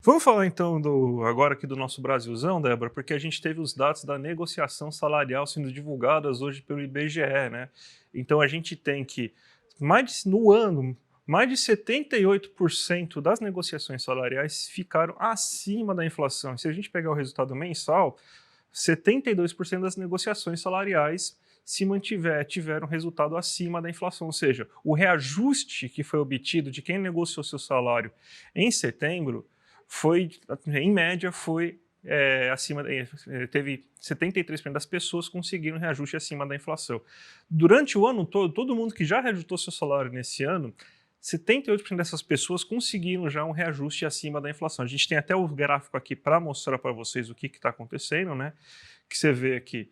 Vamos falar então agora aqui do nosso Brasilzão, Débora, porque a gente teve os dados da negociação salarial sendo divulgadas hoje pelo IBGE, né? Então a gente tem que no ano, mais de 78% das negociações salariais ficaram acima da inflação. Se a gente pegar o resultado mensal, 72% das negociações salariais tiveram resultado acima da inflação, ou seja, o reajuste que foi obtido de quem negociou seu salário em setembro foi, em média, teve 73% das pessoas conseguiram reajuste acima da inflação. Durante o ano todo mundo que já reajustou seu salário nesse ano, 78% dessas pessoas conseguiram já um reajuste acima da inflação. A gente tem até o gráfico aqui para mostrar para vocês o que está acontecendo, né? Que você vê aqui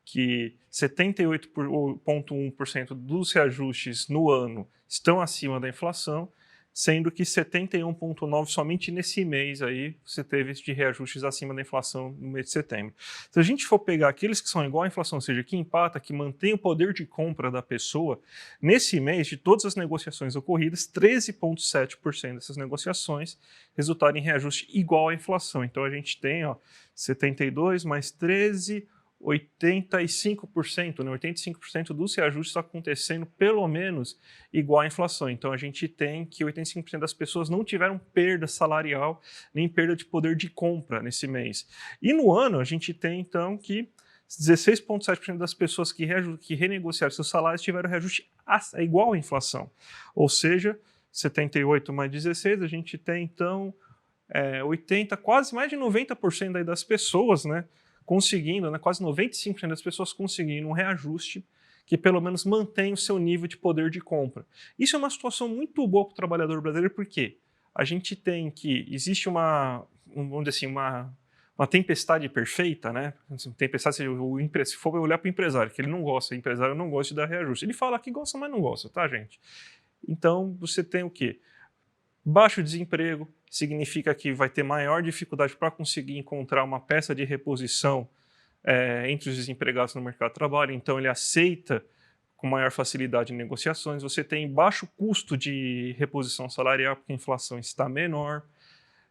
que 78,1% dos reajustes no ano estão acima da inflação, sendo que 71,9% somente nesse mês aí você teve de reajustes acima da inflação no mês de setembro. Se a gente for pegar aqueles que são igual à inflação, ou seja, que empata, que mantém o poder de compra da pessoa, nesse mês, de todas as negociações ocorridas, 13,7% dessas negociações resultaram em reajuste igual à inflação. Então a gente tem 72 mais 13, 85%, né? 85% dos reajustes acontecendo pelo menos igual à inflação. Então a gente tem que 85% das pessoas não tiveram perda salarial nem perda de poder de compra nesse mês. E no ano a gente tem então que 16,7% das pessoas que renegociaram seus salários tiveram reajuste igual à inflação. Ou seja, 78 mais 16, a gente tem então 80, quase mais de 90% aí das pessoas, né, conseguindo, né, quase 95% das pessoas conseguindo um reajuste que pelo menos mantém o seu nível de poder de compra. Isso é uma situação muito boa para o trabalhador brasileiro, porque a gente tem que, existe vamos dizer assim, uma tempestade perfeita, né? Tempestade, se for olhar para o empresário, que ele não gosta, o empresário não gosta de dar reajuste. Ele fala que gosta, mas não gosta, tá, gente? Então, você tem o quê? Baixo desemprego significa que vai ter maior dificuldade para conseguir encontrar uma peça de reposição entre os desempregados no mercado de trabalho, então ele aceita com maior facilidade negociações. Você tem baixo custo de reposição salarial, porque a inflação está menor.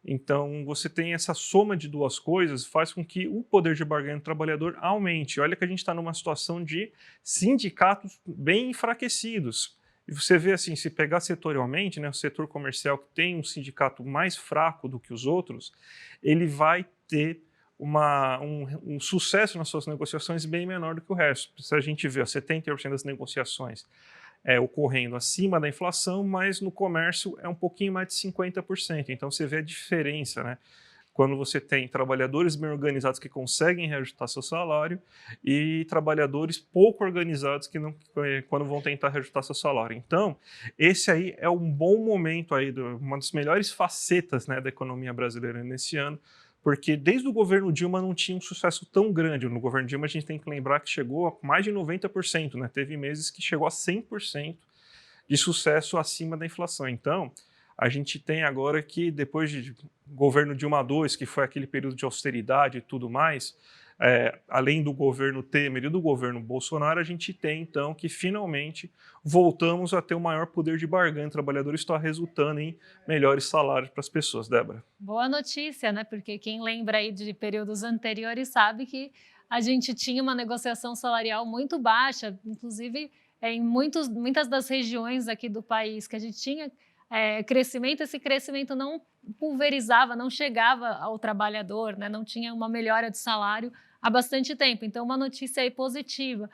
Então, você tem essa soma de duas coisas, faz com que o poder de barganha do trabalhador aumente. Olha que a gente está numa situação de sindicatos bem enfraquecidos. E você vê assim, se pegar setorialmente, né, o setor comercial que tem um sindicato mais fraco do que os outros, ele vai ter um sucesso nas suas negociações bem menor do que o resto. Se a gente vê 70% das negociações ocorrendo acima da inflação, mas no comércio é um pouquinho mais de 50%. Então você vê a diferença, né? Quando você tem trabalhadores bem organizados que conseguem reajustar seu salário e trabalhadores pouco organizados que não, quando vão tentar reajustar seu salário. Então, esse aí é um bom momento aí, uma das melhores facetas, né, da economia brasileira nesse ano, porque desde o governo Dilma não tinha um sucesso tão grande. No governo Dilma a gente tem que lembrar que chegou a mais de 90%, né? Teve meses que chegou a 100% de sucesso acima da inflação. Então, a gente tem agora que, depois de governo Dilma II, que foi aquele período de austeridade e tudo mais, além do governo Temer e do governo Bolsonaro, a gente tem, então, que finalmente voltamos a ter o maior poder de barganha. O trabalhador está resultando em melhores salários para as pessoas, Débora. Boa notícia, né? Porque quem lembra aí de períodos anteriores sabe que a gente tinha uma negociação salarial muito baixa, inclusive em muitas das regiões aqui do país que a gente tinha crescimento, esse crescimento não pulverizava, não chegava ao trabalhador, né? Não tinha uma melhora de salário há bastante tempo. Então, uma notícia aí positiva.